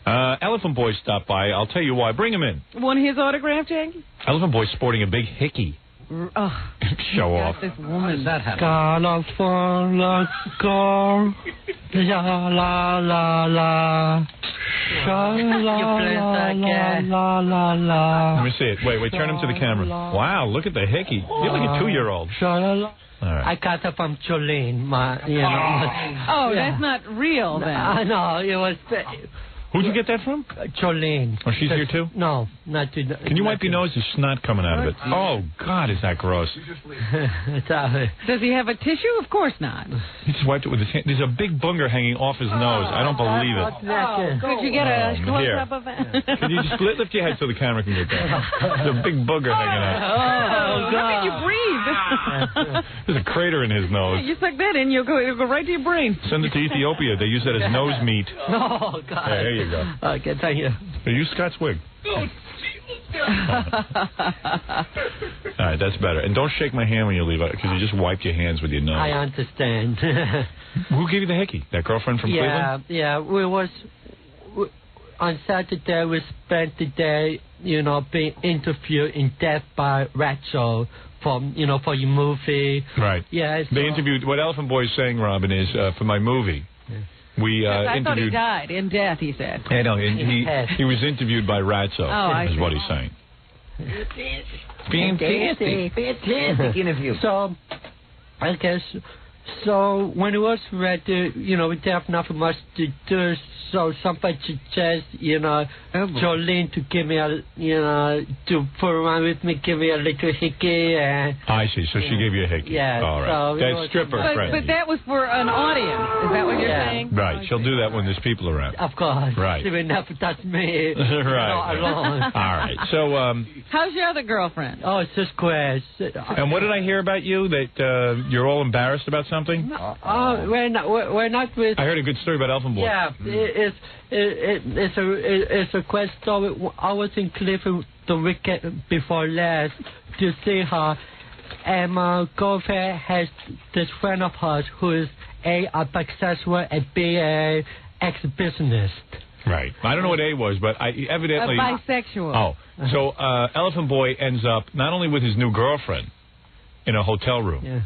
Elephant Boy stopped by. I'll tell you why. Bring him in. Want his autograph, Janky? Elephant Boy's sporting a big hickey. Show off. This woman. How does that happen? California girl, la la la la. Let me see it. Wait, turn him to the camera. Wow, look at the hickey. You're like a 2-year-old. All right. I got it from Jolene, That's not real, then. No, it was... Who'd you get that from? Jolene. Oh, she's here too? No, not to... Can you wipe your nose? There's snot coming out of it. Oh, God, is that gross. Does he have a tissue? Of course not. He just wiped it with his hand. There's a big booger hanging off his nose. I don't believe it. Could you get a close-up of that? Can you just lift your head so the camera can get that? There's a big booger hanging out. Oh, how can you breathe? There's a crater in his nose. You suck that in, it'll go right to your brain. Send it to Ethiopia. They use that as nose meat. Oh, God. There you go. Okay, thank you. Use Scott's wig. All right, that's better. And don't shake my hand when you leave out, because you just wiped your hands with your nose. I understand. Who gave you the hickey? That girlfriend from Cleveland? Yeah, on Saturday, we spent the day, being interviewed in depth by Rachel for your movie. Right. Yeah. They interviewed, what Elephant Boy is saying, Robin, is for my movie. We I thought he died in death, he said. I know, he was interviewed by Ratso, is what he's saying. Fantastic interview. So, I guess, when it was ready, we didn't have nothing much to do, so somebody suggested, Jolene to give me to put around with me, give me a little hickey. I see, so she gave you a hickey. Yeah. All right. That's stripper friendly. But that was for an audience. Is that what you're saying? Right. She'll do that when there's people around. Of course. Right. She will never touch me. Right. Not alone. All right. So, how's your other girlfriend? Oh, it's just great. And what did I hear about you? That you're all embarrassed about something? We're not with... I heard a good story about Elephant Boy. Yeah, it's a great story. I was in Cleveland the weekend before last to see her, and my girlfriend has this friend of hers who is A, bisexual, and B, a ex-business. Right. I don't know what A was, but evidently... A bisexual. Oh. So Elephant Boy ends up not only with his new girlfriend in a hotel room,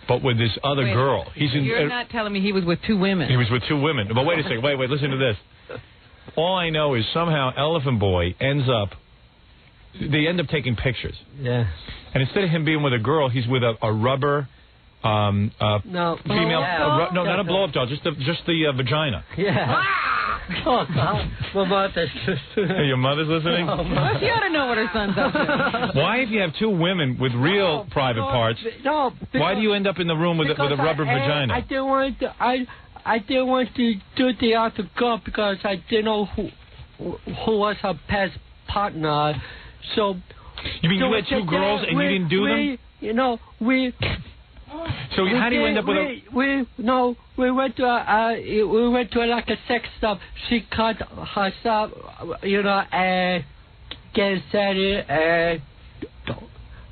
but with this other girl. You're not telling me he was with 2 women. He was with 2 women. But wait a second. Wait, listen to this. All I know is somehow Elephant Boy ends up... They end up taking pictures. Yeah. And instead of him being with a girl, he's with a rubber... female... no, not a blow-up doll, just the vagina. Yeah. Oh, God. My mother's Hey, your mother's listening? Well, she ought to know what her son's up to. Why, if you have 2 women with real private parts, why do you end up in the room with a rubber vagina? I didn't want to... I didn't want to do the other girl because I didn't know who was her past partner. So... You mean you had 2 girls and you didn't do them? So how do you end up with we went to like a sex shop. She cut herself, get ready,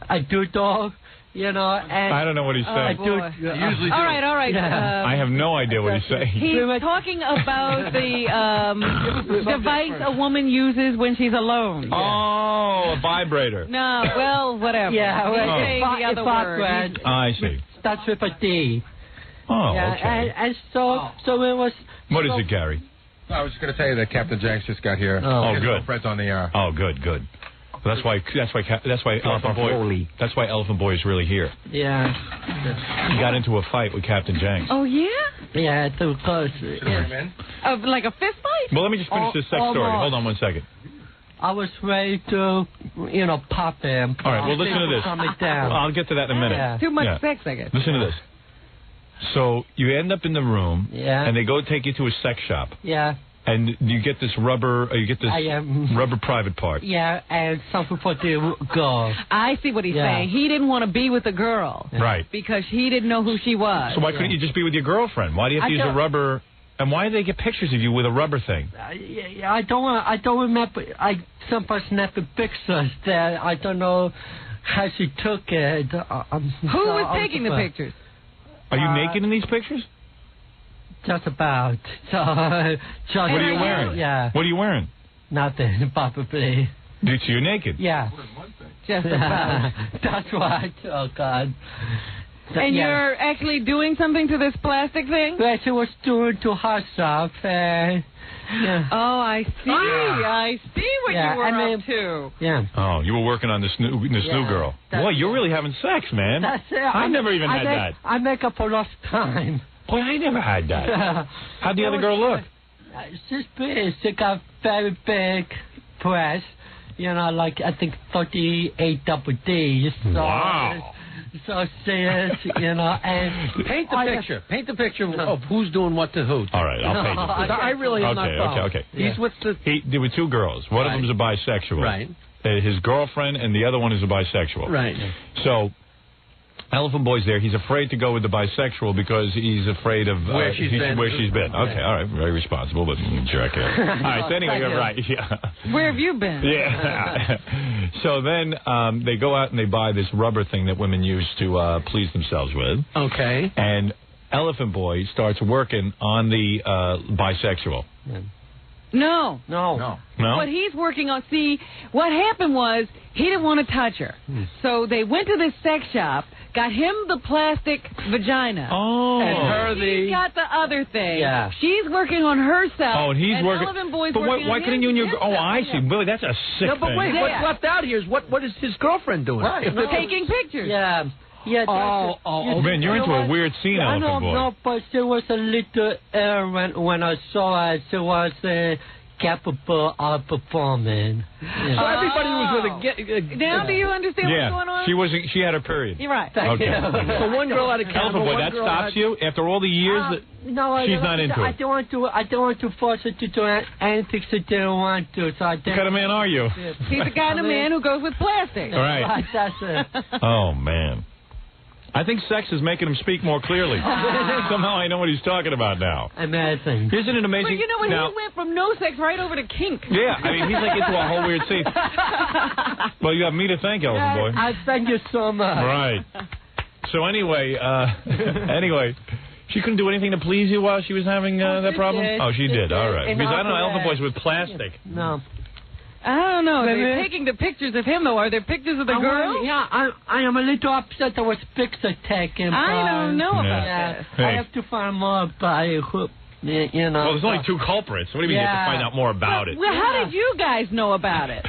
a dog, and I don't know what he's saying. All right. I have no idea what he's saying. He's talking about the device a woman uses when she's alone. Oh, a vibrator. No, well, whatever. Yeah, the other word. I see. Starts with a D. Oh, okay. And so it was... What is it, Gary? I was just going to tell you that Captain Janks just got here. Oh, good. Fred's on the air. Oh, good. That's why Elephant Boy is really here. Yeah. He got into a fight with Captain Janks. Oh, yeah? Yeah, of course. Like a fist fight? Well, let me just finish this sex story. Hold on one second. I was ready to, pop him. All right, well, listen to this. I'll get to that in a minute. Yeah. Too much sex, I guess. Listen to this. So you end up in the room, and they go take you to a sex shop. Yeah. And you get this rubber, rubber private part. Yeah, and something for the girl. I see what he's saying. He didn't want to be with the girl. Right. Because he didn't know who she was. So why couldn't you just be with your girlfriend? Why do you have to use a rubber... And why did they get pictures of you with a rubber thing? I don't remember. Somebody snapped pictures there. I don't know how she took it. Who was taking the pictures? Are you naked in these pictures? just about. So, What are you wearing? Yeah. What are you wearing? Nothing, probably. So you're naked? Yeah. Just about. That's right. Oh, God. And you're actually doing something to this plastic thing? Well, she was doing to herself. Yeah. Oh, I see. I see what you were up to. Yeah. Oh, you were working on this new girl. Boy, you're really having sex, man. That's it. I never even had that. I make up a lot of time. Boy, I never had that. How'd the other girl look? She's big. She got very big breasts. You know, like, I think 38 double D's. So, wow. So serious, you know, and... Paint the picture. Paint the picture of who's doing what to who. All right, I'll paint it. I really am not following. Okay. He's with the... There were two girls. One of them's a bisexual. Right. His girlfriend, and the other one is a bisexual. Right. So... Elephant Boy's there. He's afraid to go with the bisexual because he's afraid of where she's been. Okay, all right, very responsible, but jerk it. All right, so anyway, you're right. Yeah. Where have you been? Yeah. So then they go out and they buy this rubber thing that women use to please themselves with. Okay. And Elephant Boy starts working on the bisexual. No. What he's working on, see, what happened was he didn't want to touch her. So they went to this sex shop, got him the plastic vagina. Oh. And her He's got the other thing. Yeah. She's working on herself. Oh, and he's working. Elephant Boy's but working why on couldn't you and your... his Oh, I stuff. see. Billy, that's a sick No, but thing. wait, what's left out here is what is his girlfriend doing? Right. Taking pictures. Yeah. Yeah. Oh, man, you're into a weird scene, I Elephant Boy. know, but there was a little error when I saw her. She was capable of performing. Yeah. So everybody was with a... Now do you understand what's going on? She had her period. You're right. Okay. So one girl had a Elephant camera, Boy, one that girl stops had... you after all the years that No, she's not into I it. don't want to force her to do anything she didn't want to. So What kind of man are you? He's the kind of man who goes with plastic. All right. That's it. Oh, man. I think sex is making him speak more clearly. Somehow I know what he's talking about now. Amazing. Isn't it amazing? But you know what? Now, He went from no sex right over to kink. yeah, I mean, he's like into a whole weird scene. Well, you have me to thank, Elephant Boy. I thank you so much. Right. So anyway, she couldn't do anything to please you while she was having that problem? did. Oh, she did. All right. And Because I don't know, after Elephant Boy's with plastic. No. I don't know. They're Maybe. taking the pictures of him, though. Are there pictures of the girl? Yeah, I am a little upset there was picture taken. I don't know about Yeah. this. Hey. I have to find more by who, you know. Well, there's only two culprits. What do you mean you have to find out more about it? Well, how did you guys know about it?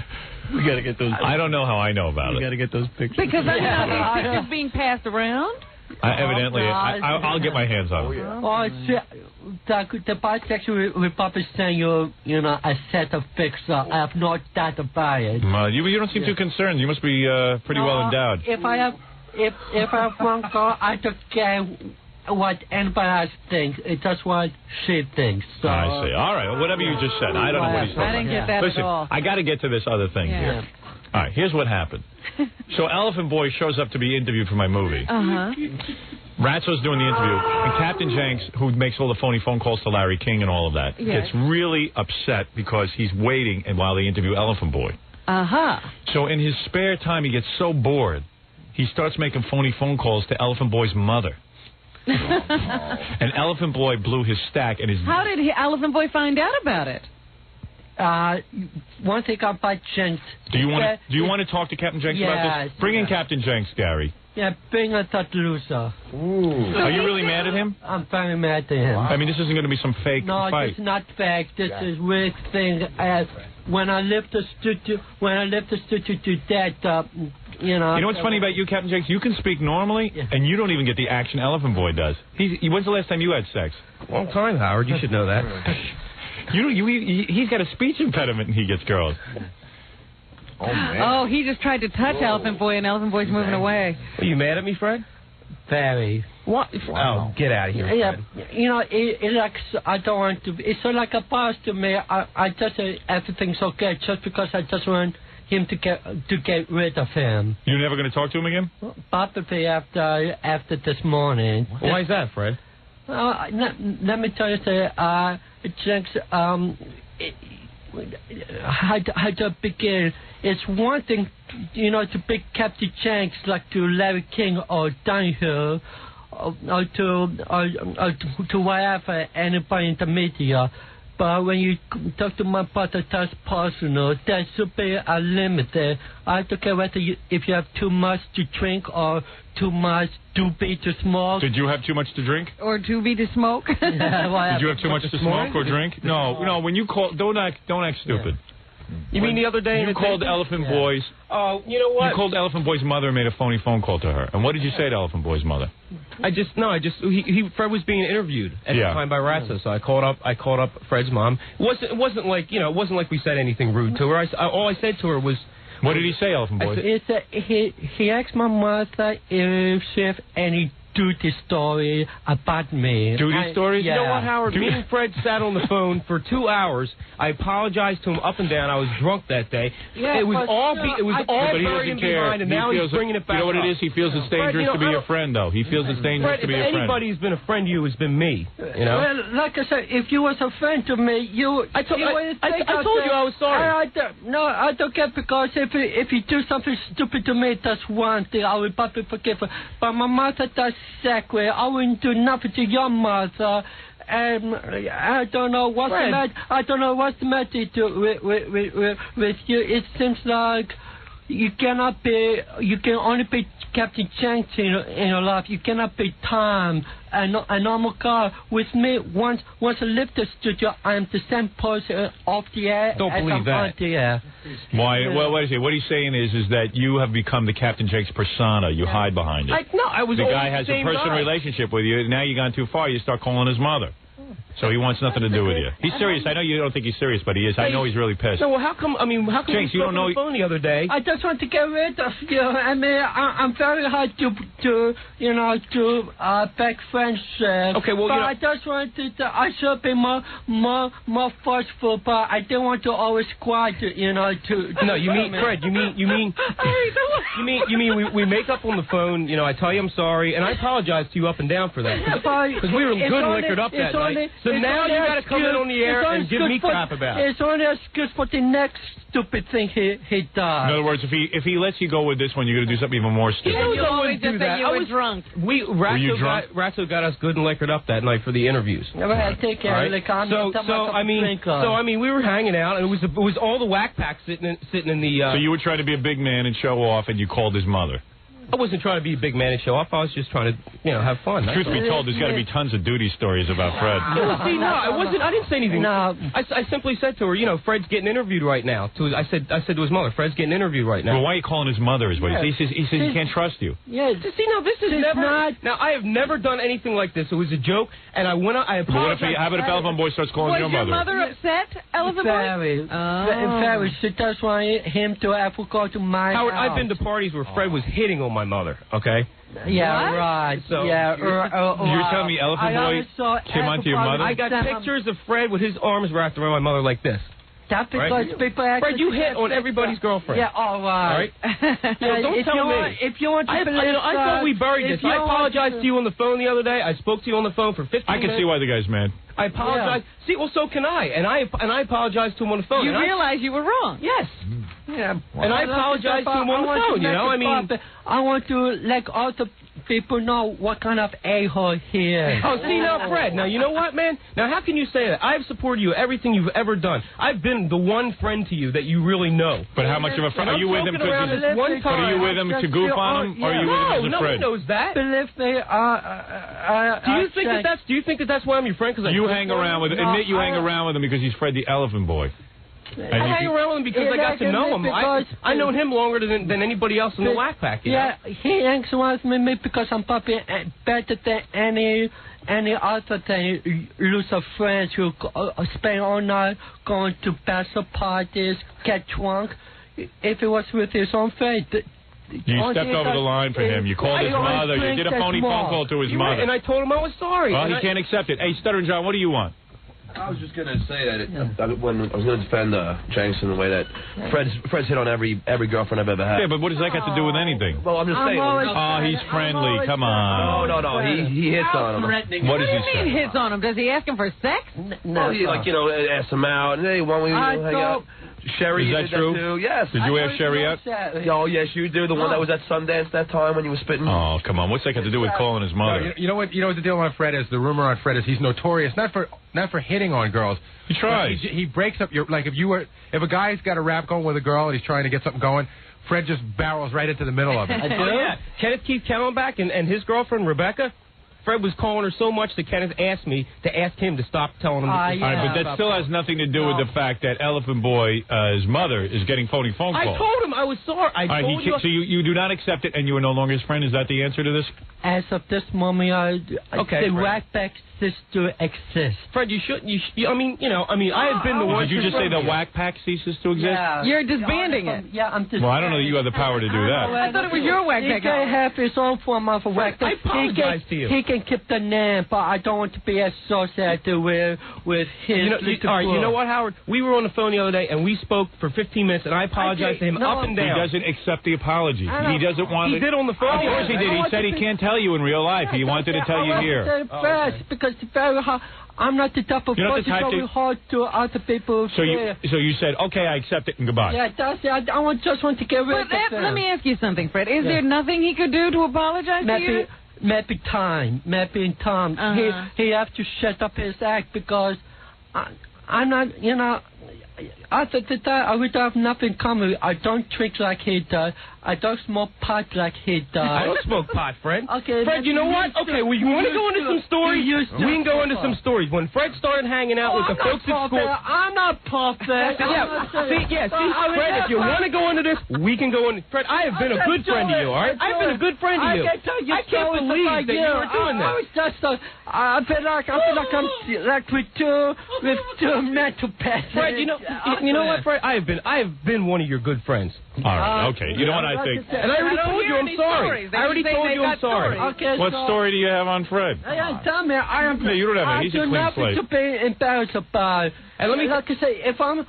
We got to get those... I don't know how I know about We it. got to get those pictures. Because I know these pictures being passed around. Evidently, I'll get my hands on it. Oh, the bisexual will probably send you, a set of pictures. I have no doubt about it. You don't seem too concerned. You must be pretty well endowed. If I have one girl, I don't care what anybody else thinks. It's just what she thinks. So, I see. All right. Well, whatever you just said. I don't know what he's talking about. I didn't get that Listen, at all. I got to get to this other thing here. All right, here's what happened. So Elephant Boy shows up to be interviewed for my movie. Uh-huh. Ratso's doing the interview, and Captain Janks, who makes all the phony phone calls to Larry King and all of that, gets really upset because he's waiting and while they interview Elephant Boy. Uh-huh. So in his spare time, he gets so bored, he starts making phony phone calls to Elephant Boy's mother. And Elephant Boy blew his stack and his... How did Elephant Boy find out about it? one thing about Jenks. Do you want to talk to Captain Janks about this? Bring in Captain Janks, Gary. Yeah, bring a third loser. Ooh. Are you really mad at him? I'm very mad at him. I mean, this isn't going to be some fake fight. No, it's not fake. This is real thing. When I left the studio, to that, You know what's funny about you, Captain Janks? You can speak normally, and you don't even get the action Elephant Boy does. When's the last time you had sex? Long time, Howard. You should know that. He's got a speech impediment, and he gets girls. Oh, man. Oh, he just tried to touch Elephant Boy, and Elephant Boy's moving away. Are you mad at me, Fred? Very. What? Oh, get out of here, Fred. Yeah, it like, I don't want to. It's so like a boss to me. I just say everything's okay just because I just want him to get rid of him. You're never going to talk to him again? Probably after this morning. Why is that, Fred? Let me tell you, Jenks, how to begin? It's one thing, to pick Captain Janks like to Larry King or Dunhill whatever anybody in the media. But when you talk to my brother, that's personal. There should be a limit there. I don't care whether if you have too much to drink or too much doobie to smoke. Did you have too much to drink? Or doobie to smoke? Yeah, did you have too much to smoke or drink? No. When you call, don't act stupid. Yeah. You mean the other day? You called Elephant Boy's. Oh, you know what? You called Elephant Boy's mother and made a phony phone call to her. And what did you say to Elephant Boy's mother? Fred was being interviewed at the time by Ratso, so I called up Fred's mom. It wasn't like we said anything rude to her. All I said to her was. What did he say, Elephant Boy? He asked my mother if she had any duty story about me. Duty stories? Yeah. You know what, Howard? Me and Fred sat on the phone for 2 hours. I apologized to him up and down. I was drunk that day. Yeah, it was all buried in behind, and now he's bringing it back. You know what it is? He feels it's dangerous to be your friend, though. He feels it's dangerous to be your friend. If anybody who's been a friend to you, has been me. You know? Well, like I said, if you was a friend to me, I told you I was sorry. I don't care, because if you do something stupid to me, that's one thing. I will probably forgive her. But my mother does exactly. I wouldn't do nothing to your mother. I don't know what's the matter. I don't know what's the matter with you. It seems like you can only be Captain Janks in your life. You cannot be Tom, a normal guy. With me, once I leave the studio, I am the same person off the air. Don't believe that. On the air. Why? Well, what he's saying is that you have become the Captain Janks persona. You hide behind it. I was. The guy has a personal relationship with you. Now you've gone too far. You start calling his mother. So he wants nothing to do with you. He's serious. I know you don't think he's serious, but he is. I know he's really pissed. No, well, how come Janks, you spoke on the phone the other day? I just want to get rid of you. I mean, I'm very hard to back friendship. Okay, well, but I just wanted I should be more forceful, but I didn't want to always squad, No, you mean Fred? You mean we make up on the phone. I tell you I'm sorry, and I apologize to you up and down for that because we were good and liquored up that night. So now you got to come in on the air and give me crap about it. It's only an excuse for the next stupid thing he does. In other words, if he lets you go with this one, you're going to do something even more stupid. You always do that. You were drunk. Ratso got us good and liquored up that night for the interviews. Take care. Right? We were hanging out, and it was all the whack pack sitting in the. So you were trying to be a big man and show off, and you called his mother. I wasn't trying to be a big man and show off. I was just trying to, have fun. Truth be told, there's got to be tons of duty stories about Fred. I didn't say anything. No. I simply said to her, Fred's getting interviewed right now. I said to his mother, Fred's getting interviewed right now. Well, why are you calling his mother? Is what he says. He says he can't trust you. Yeah. This is never. Now I have never done anything like this. It was a joke, and I apologized. How about if Elephant Boy starts calling your mother? Was your mother upset, Elephant Boy? Very. She does want him to have to go to my Howard, house. I've been to parties where Fred was hitting on my mother. Okay. Yeah, what? right. So, you're telling me Elephant Boy came onto your mother? I got pictures of Fred with his arms wrapped around my mother like this. That's because people actually... Fred, you hit on everybody's girlfriend. Yeah, all right. Don't tell me. If you want to believe I thought we buried this. I apologized to you on the phone the other day. I spoke to you on the phone for 15 minutes. I can see why the guy's mad. I apologize. Yeah. See, well, so can I. And I apologized to him on the phone. You realize you were wrong. Yes. Yeah. And I apologized to him on the phone, I want to let all the people know what kind of a-hole he is. Oh, see, now, Fred, now, you know what, man? Now, how can you say that? I've supported you everything you've ever done. I've been the one friend to you that you really know. But how much of a friend? Are you with him to goof on him, or are you with him as a friend? No, one knows that. Believe me, Do you think that's why I'm your friend? Because you hang around with him. Admit you hang around with him because he's Fred the Elephant Boy. I hang around with him because I got to know him. I known him longer than anybody else in the whack pack. Yeah, he hangs around with me because I'm probably better than any other than loser friends who spend all night going to bachelor parties, get drunk. If it was with his own friend. You stepped over the line for him. You called his mother. You did a phony phone call to his mother. Right, and I told him I was sorry. Well, he can't accept it. Hey, Stuttering John, what do you want? I was just going to say that when I was going to defend Janks in the way that Fred's hit on every girlfriend I've ever had. Yeah, but what does that got to do with anything? Well, I'm just saying. He's friendly. Come on. No. He hits on him. What does he mean say? hits on him? Does he ask him for sex? No. He ask him out. And hey, why don't we hang out? Sherry, is that true? Too. Yes. Did you ask Sherry out? Oh, yes, you do. The one that was at Sundance that time when you were spitting. Oh, come on. What's that got to do with calling his mother? No, you know what the deal on Fred is? The rumor on Fred is he's notorious not for hitting on girls. He tries. He breaks up your if a guy's got a rap going with a girl and he's trying to get something going, Fred just barrels right into the middle of it. I do. Yeah. Kenneth Keith Kellenbach and his girlfriend Rebecca. Fred was calling her so much that Kenneth asked me to ask him to stop telling him. All right, but that still has nothing to do with the fact that Elephant Boy, his mother, is getting phony phone calls. I told him I was sorry. I told you. So you do not accept it, and you are no longer his friend. Is that the answer to this? As of this moment, the whack-pack ceases to exist. Fred, you shouldn't. I have been the one. Did you just say the whack pack ceases to exist? Yeah. You're disbanding it. Yeah, I'm just. Well, I don't know that you have the power to do that. I thought it was your whack pack. He can have his own form of a whack pack. I apologize to you. He can keep the name, but I don't want to be associated with his. All right, you know what, Howard? We were on the phone the other day, and we spoke for 15 minutes, and I apologized to him up and down. He doesn't accept the apology. He doesn't want. He did on the phone. Of course he did. He said he can't tell you in real life. He wanted to tell you here. Because it's very hard. I'm not the type of person to go hard to other people. So you said, okay, I accept it and goodbye. Yeah, that's it. I just want to get rid of it. Let me ask you something, Fred. Is there nothing he could do to apologize to you? Maybe time. Maybe time. He has to shut up his act because I'm not, other than that, I would have nothing common. I don't drink like he does. I don't smoke pot like he does. I don't smoke pot, Fred. Okay, Fred, you know what? Okay, well, you want to go into some stories? We can go into some stories. When Fred started hanging out with the folks at school... I'm not perfect. Fred, if you want to go into this, we can go in. Fred, I have been a good friend to you, all right? I've been a good friend to you. I can't believe that you were doing that. I feel like I'm with two mental patients. Fred, you know what, Fred? I have been one of your good friends. All right, okay. You know what I think? And I already told you I'm sorry. I already told you I'm sorry. Okay, what story do you have on Fred? Tell me, No, you don't have it. He's a clean slate. to be embarrassed about. And let me like I say, if I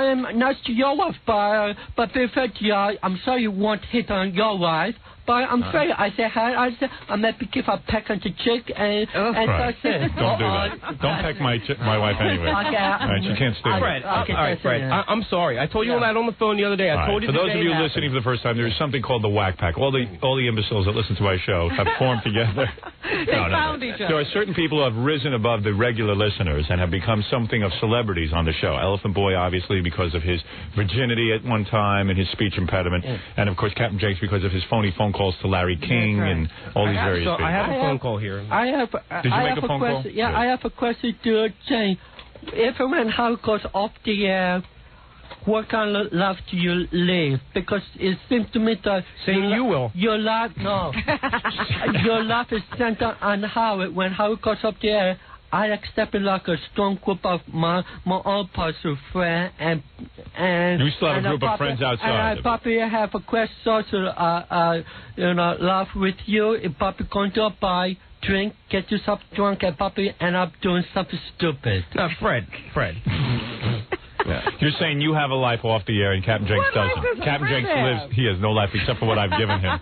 am nice to your wife, but prefer to you, I'm sorry you won't hit on your wife. But I'm sorry, I say hi. I maybe give a peck on the cheek and that's it. Don't do that. Don't peck my wife anyway. Okay. All right, she can't stand Fred, all right, Fred. I'm sorry. I told you all that on the phone the other day. I told you. For those of you listening for the first time, there's something called the whack pack. All the imbeciles that listen to my show have formed together. They found each other. There are certain people who have risen above the regular listeners and have become something of celebrities on the show. Elephant Boy, obviously, because of his virginity at one time and his speech impediment, and of course Captain Janks because of his phony phone calls to Larry King and all these various people. I have a phone call here. Did you make a phone call? Yeah, I have a question to Jane. If and when Howard goes off the air, what kind of life do you live? Because it seems to me that you will. Your life, no. Your life is centered on Howard. When Howard goes off the air, I accept it like a strong group of my own personal friends and you still have a group of friends outside. And I probably have a question social laugh with you. If probably going to a bar, drink, get yourself drunk, and probably end up doing something stupid. Fred. Yeah. You're saying you have a life off the air and Captain Janks doesn't. Captain Janks lives, he has no life except for what I've given him.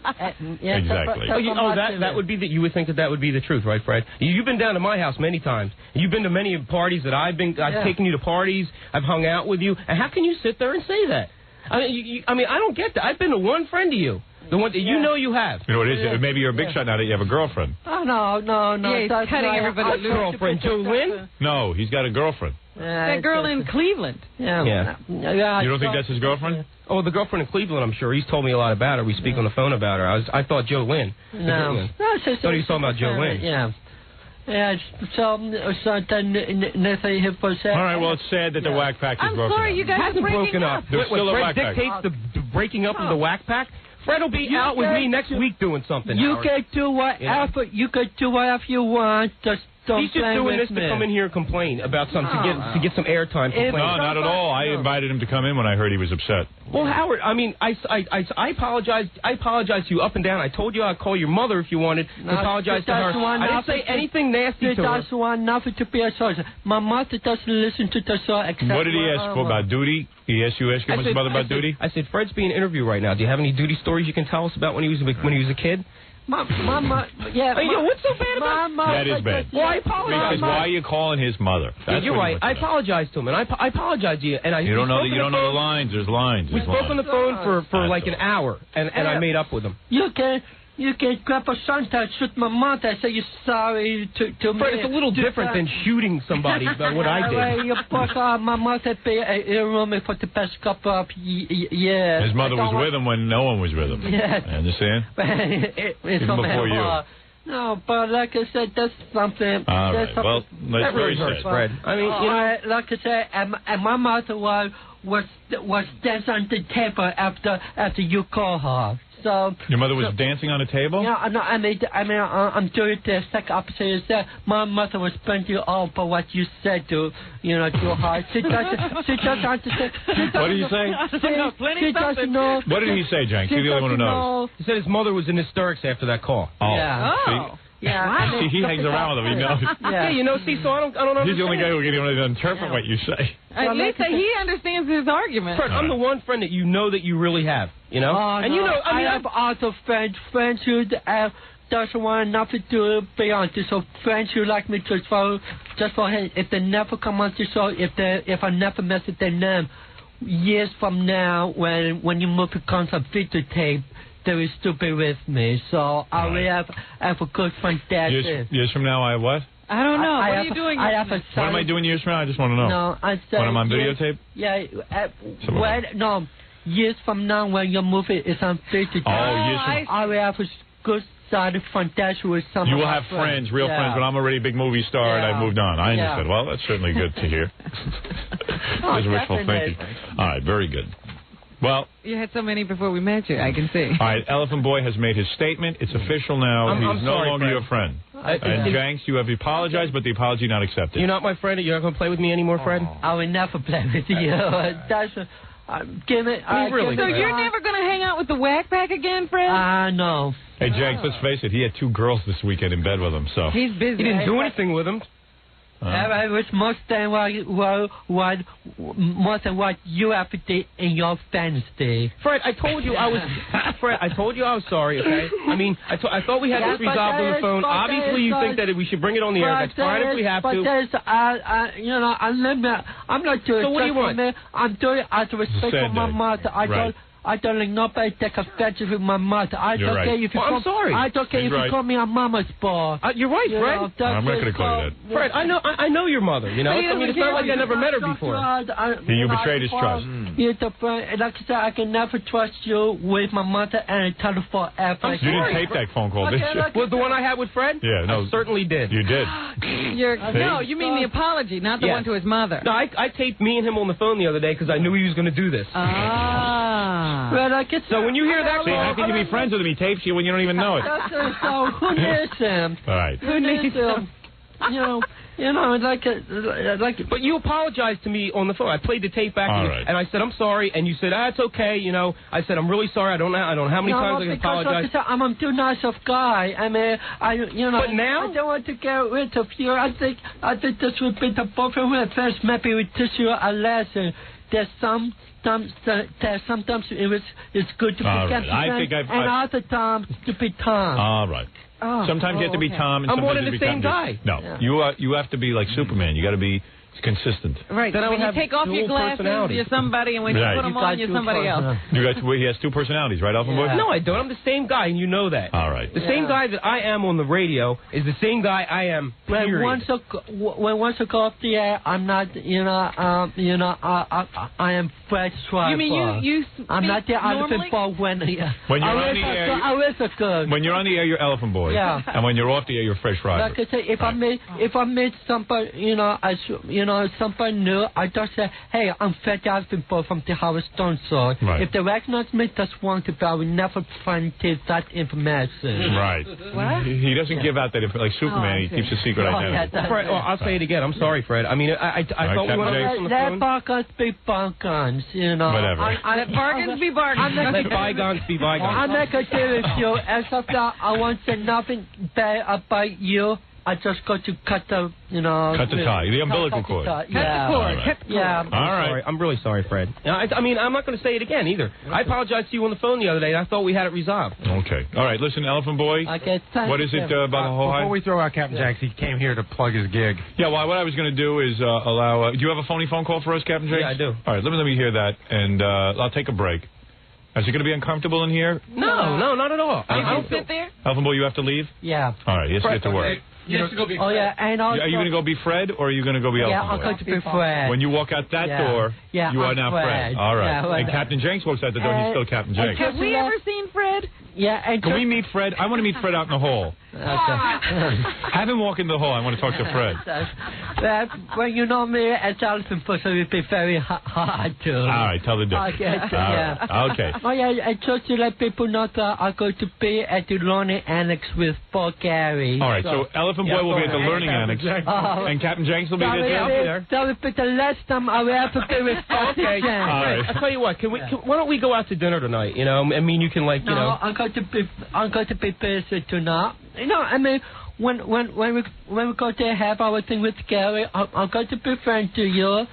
Exactly. That would be that you would think that would be the truth, right, Fred? You've been down to my house many times. You've been to many parties that I've taken you to parties. I've hung out with you. And how can you sit there and say that? I mean, I don't get that. I've been the one friend to you. The one that you know you have. You know what it is? Maybe you're a big shot now that you have a girlfriend. Oh, no. Yeah, he's cutting everybody loose. Girlfriend, Joe Lynn? No, he's got a girlfriend. That girl in Cleveland. Yeah. You don't think that's his girlfriend? Oh, the girlfriend in Cleveland, I'm sure. He's told me a lot about her. We speak on the phone about her. I thought Joe Lynn. No. I thought he was talking about Joe Lynn. Yeah. Yeah, so then nothing for say. All right, well, it's sad that the whack pack is broken up. I'm sorry, you guys hasn't broken up. There's still a Fred whack pack. dictates the breaking up of the whack pack. Fred will be out with me next week doing something. You can do whatever you want. Just don't. He's just doing this to come in here and complain about something to get some airtime. No, not at all. I invited him to come in when I heard he was upset. Well, Howard, I mean, I apologize. I apologize to you up and down. I told you I'd call your mother if you wanted to apologize to her. I didn't say anything nasty to her. She doesn't want nothing to be a source. My mother doesn't listen to the show except. What did he ask for about duty? He asked you his mother about duty? I said, Fred's being interviewed right now. Do you have any duty stories you can tell us about when he was a kid? Yeah. Hey, yo, what's so bad about that? Is bad. Well, I apologize. Because why are you calling his mother? You're right. I apologize to him, and I apologize to you. And you don't know the lines. There's lines. We spoke on the phone for like an hour, and I made up with him. You can grab a shotgun and shoot my mother and say you're sorry to me. Fred, it's a little different than shooting somebody about what I did. You put my mother be a room for the past couple of years. His mother was with him when no one was with him. Yes. I understand? It's even before you. No, but like I said, that's something. All right. Well, that's very sad. Fred. I mean, you know, like I said, and my mother was dancing on the table after you called her. So your mother was dancing on a table? Yeah, no, I'm doing the second opposite. My mother was spending all for what you said to her. She doesn't understand. What did you say? She doesn't know. What did he say, Janks? You're the only one who knows. He said his mother was in hysterics after that call. Oh. Yeah. Oh. Yeah, wow. See, he hangs around with him. He knows. So I don't know. He's the only guy who can even interpret what you say. At least he understands his argument. Fred, I'm the one friend that you know that you really have. And you know, I have other friends who doesn't want nothing to be on this. So friends who like me just for if they never come on the show, if I never message their name, years from now when you move to concert videotape, they will still be with me. So I will have a good friend that years from now, I have what? I don't know. What are you doing? What am I doing years from now? I just want to know. No, I said when I'm on videotape? Yeah. Years from now when your movie is on videotape. Oh, years from I will have a good side friend with some. You will have friends, real friends, but I'm already a big movie star and I've moved on. I understand. Well, that's certainly good to hear. That's wishful thinking. All right, very good. Well, you had so many before we met you, I can see. All right, Elephant Boy has made his statement. It's official now. He's no longer your friend. And Janks, you have apologized, but the apology not accepted. You're not my friend. You're not going to play with me anymore, Fred? I will never play with you. That's really. So you're never going to hang out with the Whack Pack again, Fred? No. Hey, Janks, let's face it. He had 2 girls this weekend in bed with him, so. He's busy. He didn't do anything with them. I was more than what you have to do in your fantasy. Fred, I told you I was sorry, okay? I mean, I thought we had this resolved on the phone. Obviously, you think that we should bring it on the air. That's fine if we have to. I'm not doing it. So what do you want? I'm doing it out of respect for my mother. I don't like nobody take offense with my mother. I don't care if you I'm sorry. I don't care if you call me a mama's boy. You're right, Fred. I'm not going to call you that. Fred, I know your mother, I mean, it's not like I never met her before. You betrayed his trust. Like I said, I can never trust you with my mother and tell her forever. You didn't tape that phone call, did you? Was the one I had with Fred? Yeah, no. I certainly did. You did. No, you mean the apology, not the one to his mother. No, I taped me and him on the phone the other day because I knew he was going to do this. So when you hear that, how can you be friends with him? He tapes you when you don't even know it. So who needs him? All right. Who needs him? But you apologized to me on the phone. I played the tape back to you, and I said I'm sorry, and you said it's okay. I said I'm really sorry. I don't know how many times I can apologize. I'm a too nice of guy. I mean, But now I don't want to get rid of you. I think this would be the perfect way. First, maybe we teach you a lesson. There's sometimes it's good to be and other times to be Tom. All right. Sometimes you have to be Tom. And I'm one and the same guy. No, you have to be like Superman. You got to be consistent. Right. Then when you take off your glasses, you're somebody, and when you put them on, you're somebody else. He has 2 personalities, right, Elephant Boy? No, I don't. I'm the same guy, and you know that. All right. The same guy that I am on the radio is the same guy I am. Period. Once I go off the air, I'm not. I am Fred Schreiber. You mean you? I'm not the Elephant Boy when you're on the air. When you're on the air, you're Elephant Boy. Yeah. And when you're off the air, you're Fred Schreiber. Like I say, if I meet somebody, somebody new, I just say, hey, I'm Fred Elephant Boy from the Howard Stone Show. Right. If they recognize me, that's one thing, but I will never find that information. Right. What? He doesn't give out that like Superman. He keeps a secret identity. Fred, I'll say it again. I'm sorry, Fred. I mean, I thought we went on the phone. Let bargains be bargains, Whatever. Let bargains be bargains. Let bygones be bygones. I'm not going to deal with you. As of now, I want to say nothing bad about you I just got to cut the, cut the tie, the umbilical cord. Cut the cord. Yeah. All right. I'm really sorry, Fred. I mean, I'm not going to say it again either. I apologized to you on the phone the other day, and I thought we had it resolved. Okay. All right. Listen, Elephant Boy. Okay. What is it about the whole? Before we throw out Captain Janks, he came here to plug his gig. Yeah. Well, what I was going to do is allow. Do you have a phony phone call for us, Captain Janks? Yeah, I do. All right. Let me hear that, and I'll take a break. Is it going to be uncomfortable in here? No, not at all. I don't sit there. Elephant Boy, you have to leave? Yeah. All right, yes, get to work. You have to go be Fred. Oh, yeah, and also... Are you going to go be Fred, or are you going to go be Elephant Boy? Yeah, I'm going to be Fred. When you walk out that door, you are now Fred. All right. Yeah, and Captain Janks walks out the door, he's still Captain Janks. Have we ever seen Fred? Yeah, and... Can we meet Fred? I want to meet Fred out in the hall. Okay. Have him walk in the hall. I want to talk to Fred. Well, you know me as Elephant Boy, so it would be very hard to... All right, tell the difference. Okay, yeah. Okay. Oh, yeah, I just to let people know that I'm going to be at the Learning Annex with Paul Gary. All right, so Elephant Boy will be at the Learning Annex, and Captain Janks will be there. That will be the last time I will ever be with Captain Janks. All right. I'll tell you what. Why don't we go out to dinner tonight? I mean, you can No, I'm going to be busy tonight. I mean, when we go to have our thing with Gary, I'm going to be friend to you.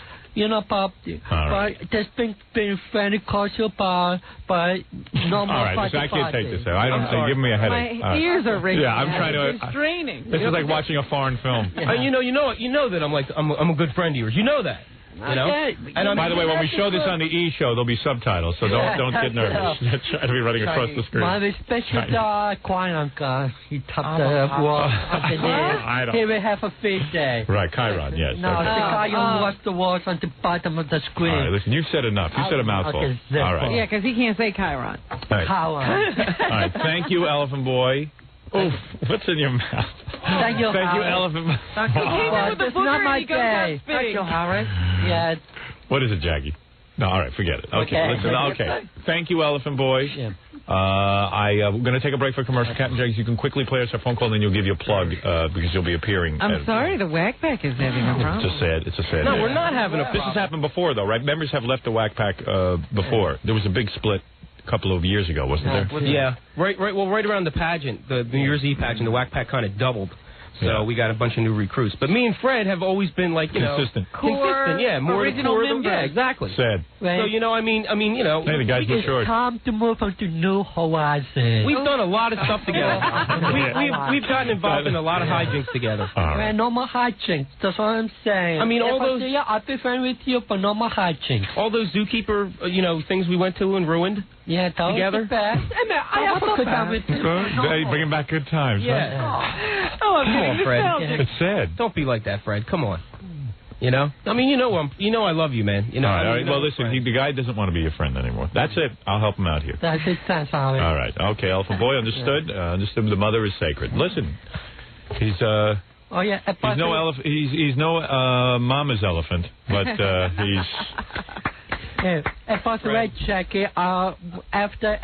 Bob. Right. But there's been friendly culture, but no more. All right, listen, I can't take this. Give me a headache. My ears are ringing. Yeah, I'm trying to. It's straining. This is like watching a foreign film. You know that I'm a good friend of yours. You know that. And by the way, when we show this on the E show, there'll be subtitles, so don't get nervous. Try to be running across the screen. My special Chiron, he topped the wall. Here we have a feast day. Right, Chiron, yes. No, the Chiron was the walls on the bottom of the screen. All right, listen, you've said enough. You said a mouthful. All right. Yeah, because he can't say Chiron. Chiron. All right, thank you, Elephant Boy. Oof, what's in your mouth? Thank you, Elephant Boy. It's not my day. Thank you, Howard. Yeah. What is it, Jackie? No, all right, forget it. Okay, listen, okay. Thank you, Elephant Boy. Yeah. I'm going to take a break for commercial. Captain Janks, you can quickly play us a phone call, and then you'll give you a plug because you'll be appearing. I'm sorry, the Whack Pack is having a problem. It's a sad. No, we're not having a problem. This has happened before, though, right? Members have left the Whack Pack before. There was a big split a couple of years ago, wasn't there? Yeah. Right. Well, right around the pageant, the New Year's Eve pageant, the Whack Pack kind of doubled. So we got a bunch of new recruits. But me and Fred have always been like, consistent. Consistent, yeah. More original members. Yeah, exactly. Sad. So, I mean, Hey, the guy's matured. It's time to move on to New Horizons. We've done a lot of stuff together. We've gotten involved in a lot of hijinks together. Right. No more hijinks. That's what I'm saying. I mean, all those... I'll be friends with you, but no more hijinks. All those zookeeper, things we went to and ruined. Yeah, that together. Was the best. I have a good time with you. Hey, bringing back good times. Yeah. Huh? Oh, I'm Come on, Fred. It's sad. Don't be like that, Fred. Come on. I mean, I love you, man. All right. Well, listen, the guy doesn't want to be your friend anymore. That's it. I'll help him out here. That's it. That's all. All right. Okay, Elephant Boy, understood. Understood. The mother is sacred. Listen, he's Oh yeah. He's no mama's elephant, but he's. If I right, Jackie, after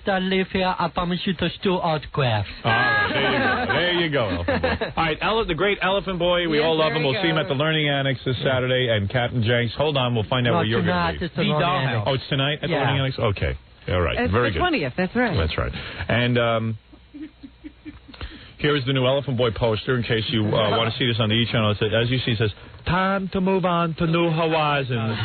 I leave here, I promise you to steal autographs. All right, there you go, Elephant Boy. All right, the great Elephant Boy, we all love him. We'll see him at the Learning Annex this Saturday, and Captain Janks. Hold on, we'll find out where you're going to be. The Dollhouse. Oh, it's tonight at the Learning Annex? Okay, all right, it's very the good. 20th, that's right. That's right. And here is the new Elephant Boy poster, in case you want to see this on the E! channel. As you see, it says, time to move on to New Horizons.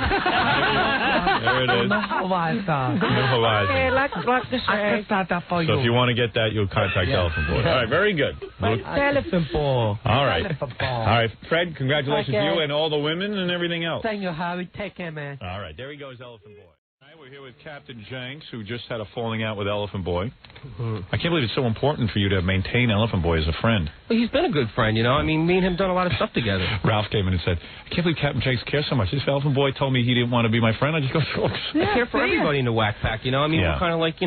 There it is. New Horizons. Okay, let's just start that for you. So if you want to get that, you'll contact Elephant Boy. All right, very good. Elephant Boy. All right. All right, Fred, congratulations to you and all the women and everything else. Thank you, Harry. Take care, man. All right, there he goes, Elephant Boy. We're here with Captain Janks, who just had a falling out with Elephant Boy. I can't believe it's so important for you to maintain Elephant Boy as a friend. Well, he's been a good friend, I mean, me and him done a lot of stuff together. Ralph came in and said, I can't believe Captain Janks cares so much. This Elephant Boy told me he didn't want to be my friend. I just go, I care for everybody in the Whack Pack, I mean, we're kind of like,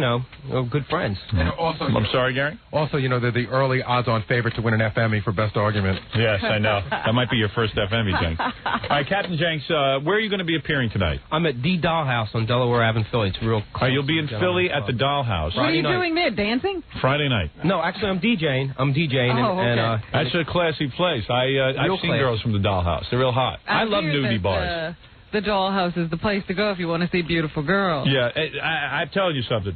good friends. Yeah. Also, I'm sorry, Gary? Also, they're the early odds-on favorite to win an FME for Best Argument. Yes, I know. That might be your first FME, Janks. All right, Captain Janks, where are you going to be appearing tonight? I'm at the Dollhouse on Delaware Ave in Philly. It's real close. You'll be in Philly at the Dollhouse. What are you doing there, dancing? Friday night. No, actually, I'm DJing. Okay. That's a classy place. I've seen girls from the Dollhouse. They're real hot. I love nudie bars. The Dollhouse is the place to go if you want to see beautiful girls. Yeah, I'm telling you something.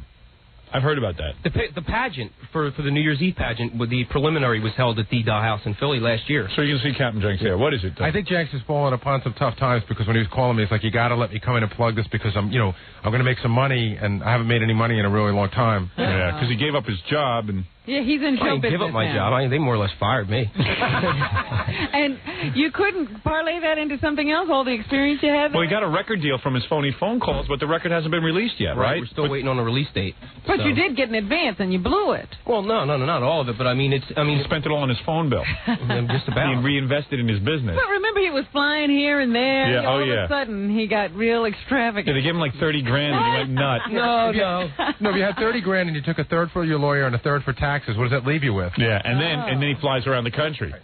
I've heard about that. The pageant for the New Year's Eve pageant, with the preliminary was held at the Doll House in Philly last year. So you can see Captain Jenks there. What is it? I think Jenks has fallen upon some tough times because when he was calling me, he's like, "You got to let me come in and plug this because I'm going to make some money, and I haven't made any money in a really long time." Yeah, because he gave up his job and. Yeah, he's in show business. I didn't give up my job. They more or less fired me. And you couldn't parlay that into something else, all the experience you had there? Well, he got a record deal from his phony phone calls, but the record hasn't been released yet, right? We're still waiting on a release date. But you did get an advance, and you blew it. Well, no, not all of it, but I mean, he spent it all on his phone bill. Just about. He reinvested in his business. But remember, he was flying here and there. Yeah, all of a sudden, he got real extravagant. Yeah, they gave him like 30 grand, and he went nuts. No, if you had 30 grand and you took a third for your lawyer and a third for taxes, what does that leave you with? Yeah, and then he flies around the country.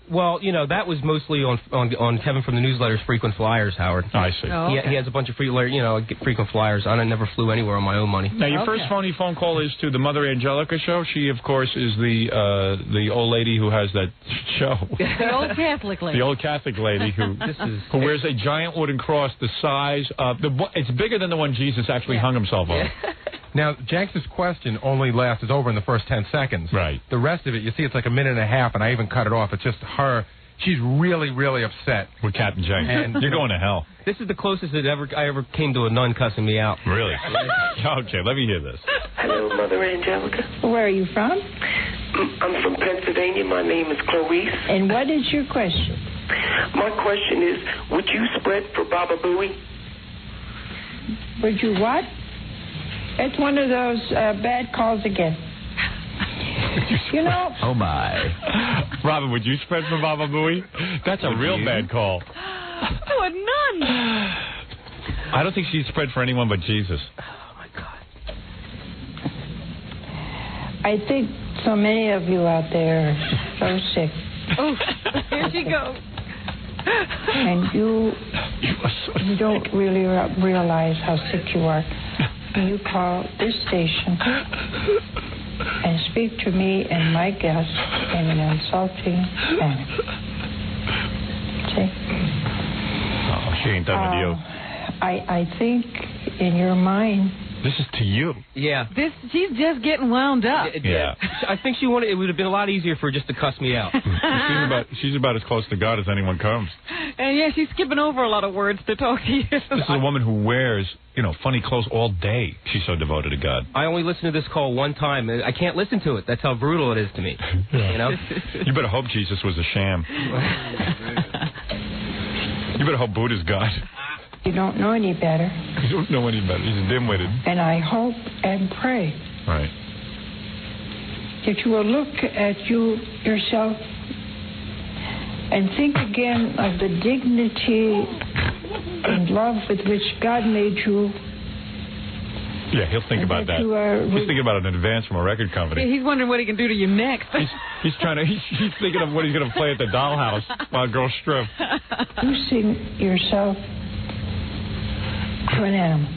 Well, that was mostly on Kevin from the Newsletter's frequent flyers, Howard. I see. Oh, okay. He has a bunch of frequent flyers. I never flew anywhere on my own money. Now, your first phony phone call is to the Mother Angelica show. She, of course, is the old lady who has that show. The old Catholic lady. The old Catholic lady who wears a giant wooden cross the size of it's bigger than the one Jesus actually hung himself on. Now, Jenks' question only is over in the first 10 seconds. Right. The rest of it, you see, it's like a minute and a half, and I even cut it off. It's just her. She's really, really upset. With Captain Jenks. And you're going to hell. This is the closest I ever came to a nun cussing me out. Really? Okay, let me hear this. Hello, Mother Angelica. Where are you from? I'm from Pennsylvania. My name is Clarice. And what is your question? My question is, would you spread for Baba Booey? Would you what? It's one of those bad calls again. Oh, my. Robin, would you spread for Baba Booey? That's a real bad call. Oh, a nun. I don't think she'd spread for anyone but Jesus. Oh, my God. I think so many of you out there are so sick. Oh, here she goes. And you don't really realize how sick you are. You call this station and speak to me and my guests in an insulting manner. See? Oh, she ain't done with you. I think in your mind. This is to you. Yeah. She's just getting wound up. Yeah. I think it would have been a lot easier for her just to cuss me out. She's about as close to God as anyone comes. And yeah, she's skipping over a lot of words to talk to you. This is a woman who wears, funny clothes all day. She's so devoted to God. I only listened to this call one time. I can't listen to it. That's how brutal it is to me. You better hope Jesus was a sham. You better hope Buddha's God. You don't know any better. You don't know any better. He's dim-witted. And I hope and pray right. that you will look at yourself and think again of the dignity and love with which God made you. Yeah, he'll think about that. He's thinking about an advance from a record company. Yeah, he's wondering what he can do to you next. He's thinking of what he's going to play at the dollhouse while girls strip. Reducing yourself to an animal.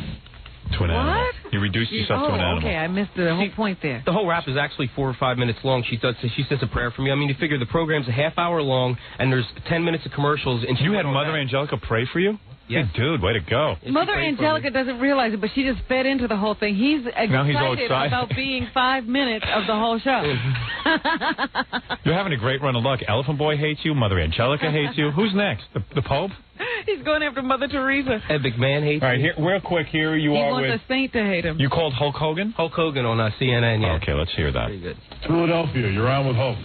To an animal. You reduced yourself to an animal. Okay, I missed the whole point there. The whole rap is actually 4 or 5 minutes long. She says a prayer for me. I mean, you figure the program's a half hour long, and there's 10 minutes of commercials. And you had Mother Angelica pray for you? Yes. Hey, dude, way to go. Mother Angelica doesn't realize it, but she just fed into the whole thing. He's excited about being 5 minutes of the whole show. You're having a great run of luck. Elephant Boy hates you. Mother Angelica hates you. Who's next? The Pope? He's going after Mother Teresa. Ed McMahon hates me. All right, real quick, here you are with... He wants a saint to hate him. You called Hulk Hogan? Hulk Hogan on CNN, yeah. Okay, let's hear that. Pretty good. Philadelphia, you're on with Hulk.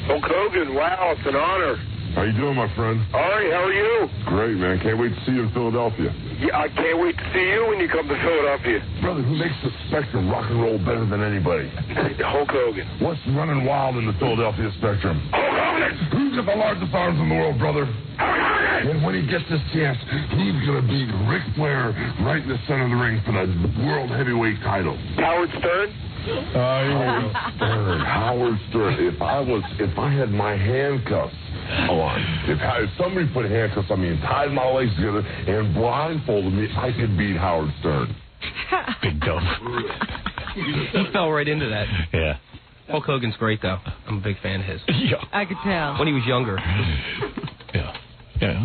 Hulk Hogan, wow, it's an honor. How you doing, my friend? All right, how are you? Great, man. Can't wait to see you in Philadelphia. Yeah, I can't wait to see you when you come to Philadelphia. Brother, who makes the Spectrum rock and roll better than anybody? Hulk Hogan. What's running wild in the Philadelphia Spectrum? Hulk Hogan! Who's got the largest arms in the world, brother? Hulk Hogan! And when he gets this chance, he's going to beat Ric Flair right in the center of the ring for the World Heavyweight title. Howard Stern? Howard Stern. Howard Stern. If I had my handcuffs on, if somebody put handcuffs on me and tied my legs together and blindfolded me, I could beat Howard Stern. Big dumb. He fell right into that. Yeah. Hulk Hogan's great, though. I'm a big fan of his. Yeah. I could tell. When he was younger. Yeah. Yeah.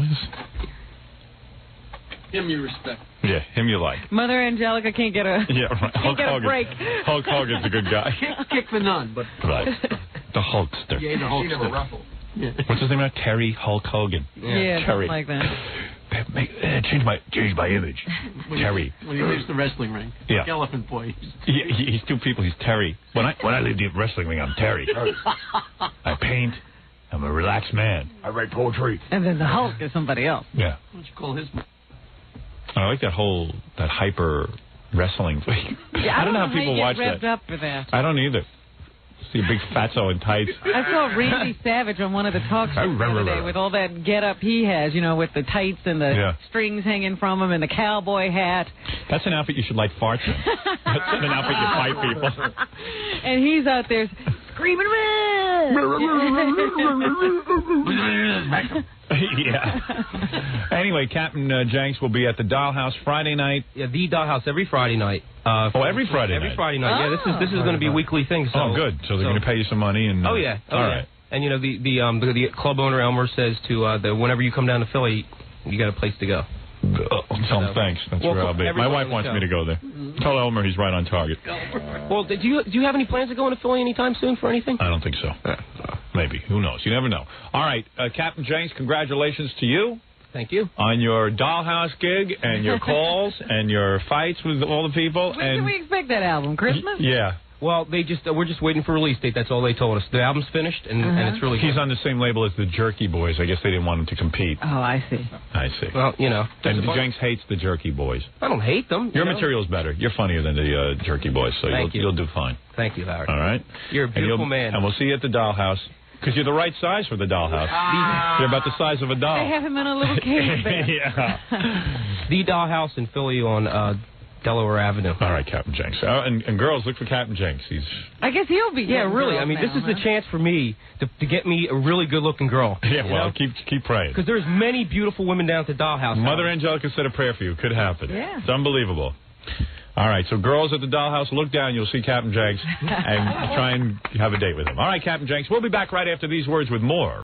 Him you respect. Yeah, him you like. Mother Angelica can't get a can't get a break. Hulk Hogan's a good guy. Kick the nun, but right. The Hulkster. Yeah, the Hulkster. He never ruffled. Yeah. What's his name now? Terry Hulk Hogan. Yeah, Terry. something like that. Change my image. Terry. When he leaves the wrestling ring. Yeah. Like Elephant Boy. He's two people. He's Terry. When I leave the wrestling ring, I'm Terry. I paint. I'm a relaxed man. I write poetry. And then the Hulk is somebody else. Yeah. What you call his? I like that hyper wrestling thing. Yeah, I don't know how people watch revved that. Up for that. I don't either. See a big fatso in tights. I saw Randy Savage on one of the talk shows the other day with all that get-up he has, with the tights and the strings hanging from him and the cowboy hat. That's an outfit you should light farts in. That's an outfit you fight people. And he's out there screaming, yeah. Anyway, Captain Janks will be at the Dollhouse Friday night. Yeah, the Dollhouse every Friday night. Every Friday night. Every Friday night. Yeah, this is going to be a weekly thing. So, good. So they're going to pay you some money and. Oh yeah. All right. And the club owner Elmer says to whenever you come down to Philly, you got a place to go. Tell him thanks. That's where I'll be. My wife wants me to go there. Tell Elmer he's right on target. Well, do you have any plans to go into Philly anytime soon for anything? I don't think so. Maybe. Who knows? You never know. All right, Captain Janks, congratulations to you. Thank you. On your Dollhouse gig and your calls and your fights with all the people. When can we expect that album? Christmas? Yeah. Well, we're just waiting for release date. That's all they told us. The album's finished, and it's really good. He's on the same label as the Jerky Boys. I guess they didn't want him to compete. Oh, I see. I see. Well, And Janks hates the Jerky Boys. I don't hate them. Your material's better. You're funnier than the Jerky Boys, so you'll do fine. Thank you, Howard. All right? You're a beautiful man. And we'll see you at the Dollhouse. Because you're the right size for the Dollhouse. You're about the size of a doll. They have him in a little cage there. Yeah. The Dollhouse in Philly on Delaware Avenue. All right, Captain Janks. And girls, look for Captain Janks. I guess he'll be. Yeah, really. I mean, this is the chance for me to get me a really good-looking girl. Yeah, well, keep praying. Because there's many beautiful women down at the Dollhouse. Mother Angelica said a prayer for you. Could happen. Yeah. It's unbelievable. All right, so girls at the Dollhouse, look down. You'll see Captain Janks and try and have a date with him. All right, Captain Janks, we'll be back right after these words with more.